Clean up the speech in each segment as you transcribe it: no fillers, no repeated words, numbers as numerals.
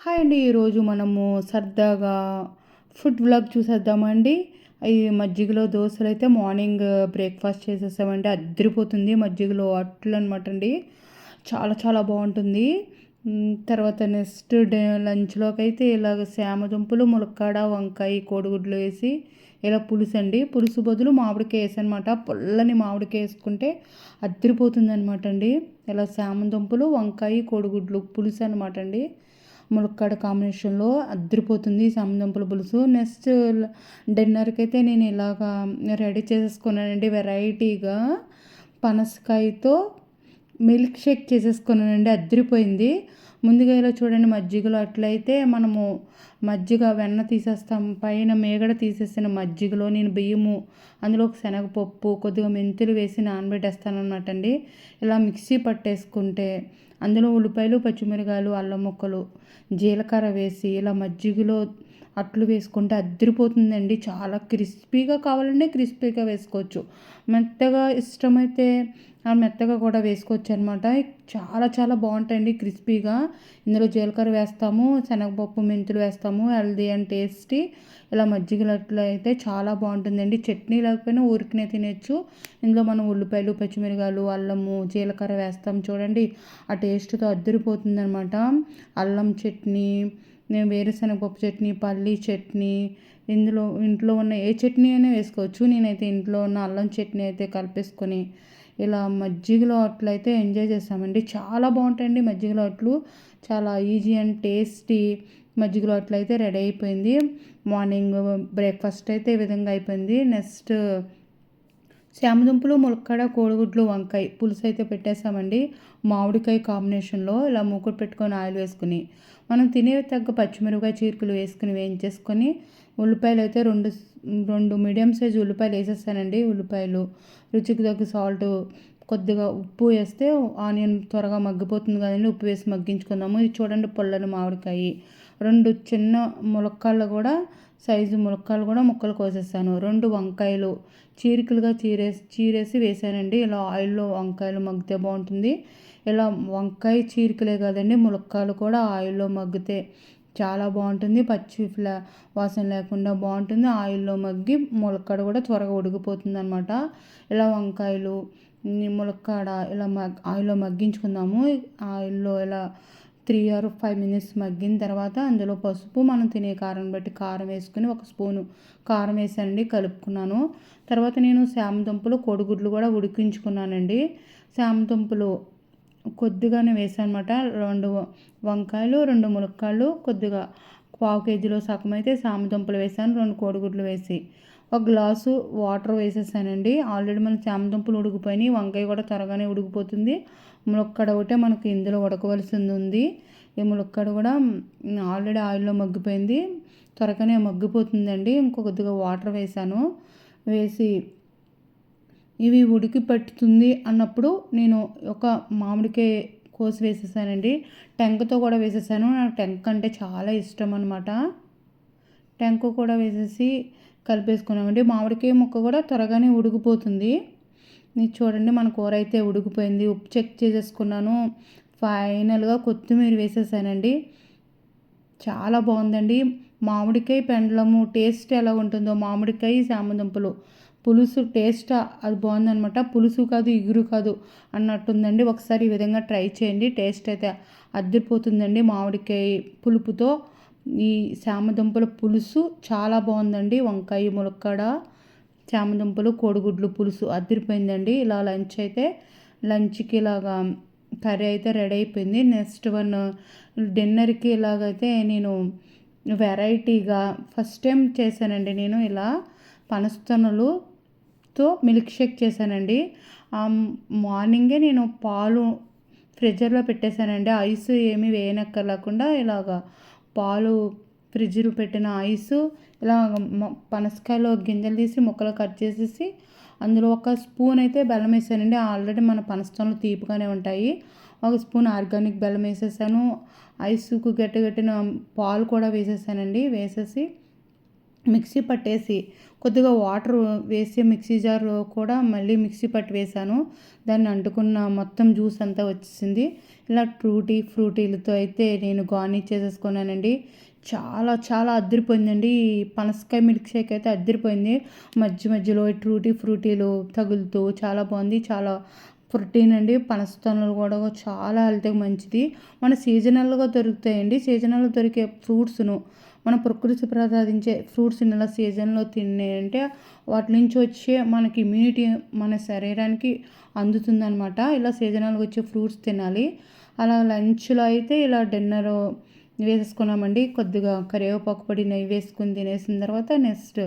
Hi అండి. ఈరోజు మనము సరదాగా ఫుడ్ వ్లాగ్ చూసేద్దామండి. ఈ మజ్జిగలో దోసలైతే మార్నింగ్ బ్రేక్‌ఫాస్ట్ చేసేసామండి. అద్దిరిపోతుంది. మజ్జిగలో అట్లు అనమాట అండి. చాలా చాలా బావుంటుంది. తర్వాత నెక్స్ట్ లంచ్‌లోకైతే ఇలాగ శామదుంపలు, ములక్కాడ, వంకాయ, కోడిగుడ్లు వేసి ఇలా పులుసండి. పులుసు బదులు మామిడికాయ ఏసానమాట. పుల్లని మామిడికాయ ఏసుకుంటే అద్దిరిపోతుందనమాట అండి. ఇలా శామదుంపలు, వంకాయ, కోడిగుడ్లు పులుసు అనమాట అండి. ములక్కాడ కాంబినేషన్లో అద్దరిపోతుంది చామదుంపల పులుసు. నెక్స్ట్ డిన్నర్కి అయితే నేను ఇలాగా రెడీ చేసేసుకున్నానండి. వెరైటీగా పనసకాయతో మిల్క్ షేక్ చేసేసుకున్నానండి. అద్దరిపోయింది. ముందుగా ఇలా చూడండి, మజ్జిగలో అట్లయితే మనము మజ్జిగ వెన్న తీసేస్తాం, పైన మేగడ తీసేసిన మజ్జిగలో నేను బియ్యము, అందులో ఒక శనగపప్పు, కొద్దిగా మెంతులు వేసి నానబెట్టేస్తాను అనమాట అండి. ఇలా మిక్సీ పట్టేసుకుంటే అందులో ఉల్లిపాయలు, పచ్చిమిరకాయలు, అల్లం ముక్కలు, జీలకర్ర వేసి ఇలా మజ్జిగలో అట్లు వేసుకుంటే అద్దరిపోతుందండి. చాలా క్రిస్పీగా కావాలంటే క్రిస్పీగా వేసుకోవచ్చు. మెత్తగా ఇష్టమైతే మెత్తగా కూడా వేసుకోవచ్చు అనమాట. చాలా చాలా బాగుంటాయండి క్రిస్పీగా. ఇందులో జీలకర్ర వేస్తాము, శనగపప్పు, మెంతులు వేస్తాము. Healthy and tasty. ఇలా మజ్జిగలో అట్లు అయితే చాలా బాగుంటుందండి. చట్నీ లేకపోయినా ఊరికనే తినచ్చు. ఇందులో మనం ఉల్లిపాయలు, పచ్చిమిరకాయలు, అల్లము, జీలకర్ర వేస్తాం చూడండి. ఆ టేస్ట్తో అద్దరిపోతుందనమాట. అల్లం చట్నీ, నేను వేరుశనగపప్పు చట్నీ, పల్లీ చట్నీ, ఇంట్లో ఉన్న ఏ చట్నీ అయినా వేసుకోవచ్చు. నేనైతే ఇంట్లో ఉన్న అల్లం చట్నీ అయితే కలిపేసుకొని ఇలా మజ్జిగలో అట్లు అయితే ఎంజాయ్ చేస్తామండి. చాలా బాగుంటాయండి మజ్జిగలో అట్లు. చాలా ఈజీ అండ్ టేస్టీ మజ్జిగలో అట్లు అయితే రెడీ అయిపోయింది. మార్నింగ్ బ్రేక్ఫాస్ట్ అయితే ఈ విధంగా అయిపోయింది. నెక్స్ట్ శామదుంపలు, ములక్కాడ, కోడిగుడ్లు, వంకాయ పులుసు అయితే పెట్టేసామండి. మామిడికాయ కాంబినేషన్లో ఇలా మూకుడు పెట్టుకొని ఆయిల్ వేసుకుని మనం తినే తగ్గ పచ్చిమిరపకాయ చీరుకలు వేసుకుని వేయించేసుకొని ఉల్లిపాయలు అయితే రెండు మీడియం సైజు ఉల్లిపాయలు వేసేస్తానండి. ఉల్లిపాయలు, రుచికి తగ్గ సాల్ట్, కొద్దిగా ఉప్పు వేస్తే ఆనియన్ త్వరగా మగ్గిపోతుంది కదండి. ఉప్పు వేసి మగ్గించుకుందాము. ఇది చూడండి, పొల్లని మామిడికాయ, రెండు చిన్న ములక్కాళ్ళు కూడా సైజు ములక్కాయలు కూడా ముక్కలు కోసేసాను. రెండు వంకాయలు చీరికలుగా చీరేసి వేసానండి. ఇలా ఆయిల్లో వంకాయలు మగ్గితే బాగుంటుంది. ఇలా వంకాయ చీరికలే కదండి, ములక్కాయలు కూడా ఆయిల్లో మగ్గితే చాలా బాగుంటుంది. వాసన లేకుండా బాగుంటుంది. ఆయిల్లో మగ్గి ములక్కాడ కూడా త్వరగా ఉడికిపోతుంది అనమాట. ఇలా వంకాయలు, ములక్కాడ ఇలా ఆయిల్లో మగ్గించుకుందాము. ఆయిల్లో ఇలా 3 or 5 minutes మగ్గిన తర్వాత అందులో పసుపు, మనం తినే కారం బట్టి కారం వేసుకుని 1 స్పూను కారం వేసానండి, కలుపుకున్నాను. తర్వాత నేను శామదుంపలు, కోడిగుడ్లు కూడా ఉడికించుకున్నానండి. శామదుంపలు కొద్దిగానే వేసాను అనమాట. 2 వంకాయలు, 2 ములక్కాయలు, కొద్దిగా పావు కేజీలో సగం అయితే శామదుంపలు వేసాను. 2 కోడిగుడ్లు వేసి 1 గ్లాసు వాటర్ వేసేసానండి. ఆల్రెడీ మన శామదుంపలు ఉడికిపోయినాయి. వంకాయ కూడా త్వరగానే ఉడికిపోతుంది. ములక్కాడ ఒకటే మనకి ఇందులో ఉడకవలసింది ఉంది. ఈ ములక్కాడ కూడా ఆల్రెడీ ఆయిల్లో మగ్గిపోయింది, త్వరగానే మగ్గిపోతుందండి. కొద్దిగా వాటర్ వేసాను. వేసి ఇవి ఉడికి పట్టుతుంది అన్నప్పుడు నేను ఒక మామిడికాయ కోసి వేసేసానండి. టెంకతో కూడా వేసేసాను. నాకు టెంక అంటే చాలా ఇష్టం అనమాట. టెంక కూడా వేసేసి కలిపేసుకున్నామండి. మామిడికాయ ముక్క కూడా త్వరగానే ఉడికిపోతుంది. ఇది చూడండి, మన కూర అయితే ఉడికిపోయింది. ఉప్పు చెక్ చేసేసుకున్నాను. ఫైనల్గా కొత్తిమీర వేసేసానండి. చాలా బాగుందండి. మామిడికాయ పెండలము టేస్ట్ ఎలా ఉంటుందో, మామిడికాయ శామదుంపలు పులుసు టేస్ట్ అది బాగుందనమాట. పులుసు కాదు, ఇగురు కాదు అన్నట్టుందండి. ఒకసారి ఈ విధంగా ట్రై చేయండి. టేస్ట్ అయితే అద్దరిపోతుందండి. మామిడికాయ పులుపుతో ఈ శామదుంపల పులుసు చాలా బాగుందండి. వంకాయ, ములక్కాడ, చామదుంపలు, కోడిగుడ్లు పులుసు అద్దరిపోయిందండి. ఇలా లంచ్కి ఇలాగా కర్రీ అయితే రెడీ అయిపోయింది. నెక్స్ట్ డిన్నర్కి ఇలాగైతే నేను వెరైటీగా ఫస్ట్ టైం చేశానండి. నేను ఇలా పనస్తనులతో మిల్క్ షేక్ చేశానండి. మార్నింగే నేను పాలు ఫ్రిడ్జర్లో పెట్టేశానండి. ఐస్ ఏమీ వేయనక్కర్లేకుండా ఇలాగా పాలు ఫ్రిడ్జ్లో పెట్టిన ఐసు ఇలా పనసకాయలో గింజలు తీసి ముక్కలు కట్ చేసేసి అందులో 1 స్పూన్ అయితే బెల్లం వేసానండి. ఆల్రెడీ మన పనసకాయలు తీపిగానే ఉంటాయి. 1 స్పూన్ ఆర్గానిక్ బెల్లం వేసేసాను. ఐసుకు గట్టిన పాలు కూడా వేసేసానండి. వేసేసి మిక్సీ పట్టేసి కొద్దిగా వాటర్ వేసి మిక్సీ జార్లో కూడా మళ్ళీ మిక్సీ పట్టి వేసాను. దాన్ని అంటుకున్న మొత్తం జ్యూస్ అంతా వచ్చేసింది. ఇలా ట్రూటీ ఫ్రూటీలతో అయితే నేను గార్నిష్ చేసేసుకున్నానండి. చాలా చాలా అద్దరిపోయిందండి. ఈ పనసకాయ మిల్క్ షేక్ అయితే అద్దరిపోయింది. మధ్యలో ఈ ట్రూటీ ఫ్రూటీలు తగులుతూ చాలా బాగుంది. చాలా ప్రోటీన్ అండి. పనసతొనలు కూడా చాలా హెల్త్‌కి మంచిది. మన సీజనల్‌గా దొరుకుతాయండి. సీజనల్‌గా దొరికే ఫ్రూట్స్‌ను మన ప్రకృతి ప్రసాదించే ఫ్రూట్స్‌ని ఇలా సీజన్‌లో తిన్నాయంటే వాటి నుంచి వచ్చే మనకి ఇమ్యూనిటీ మన శరీరానికి అందుతుందనమాట. ఇలా సీజనల్‌గా వచ్చే ఫ్రూట్స్ తినాలి. అలా లంచ్‌లో అయితే ఇలా డిన్నరు వేసేసుకున్నామండి. కొద్దిగా కరివేపాకు పొడి, నెయ్యి వేసుకొని తినేసిన తర్వాత నెక్స్ట్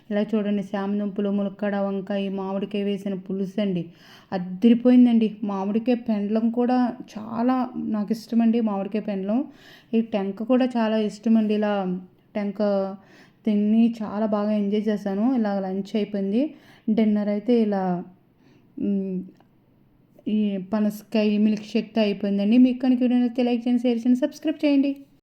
ఇలా చూడండి శామదుంపలు, ములక్కాడ వంకాయ, మామిడికాయ వేసిన పులుసండి. అద్దిరిపోయిందండి. మామిడికాయ పెండలం కూడా చాలా నాకిష్టమండి మామిడికాయ పెండలం. ఈ టెంక కూడా చాలా ఇష్టమండి. ఇలా టెంక తిని చాలా బాగా ఎంజాయ్ చేశాను. ఇలా లంచ్ అయిపోయింది. డిన్నర్ అయితే ఇలా హ్మ్. ఈ పనసకాయ మిల్క్ షేక్‌తో అయిపోయిందండి. మీకు కనుక వీడియో నచ్చితే లైక్ చేయండి, షేర్ చేయండి, సబ్స్క్రైబ్ చేయండి.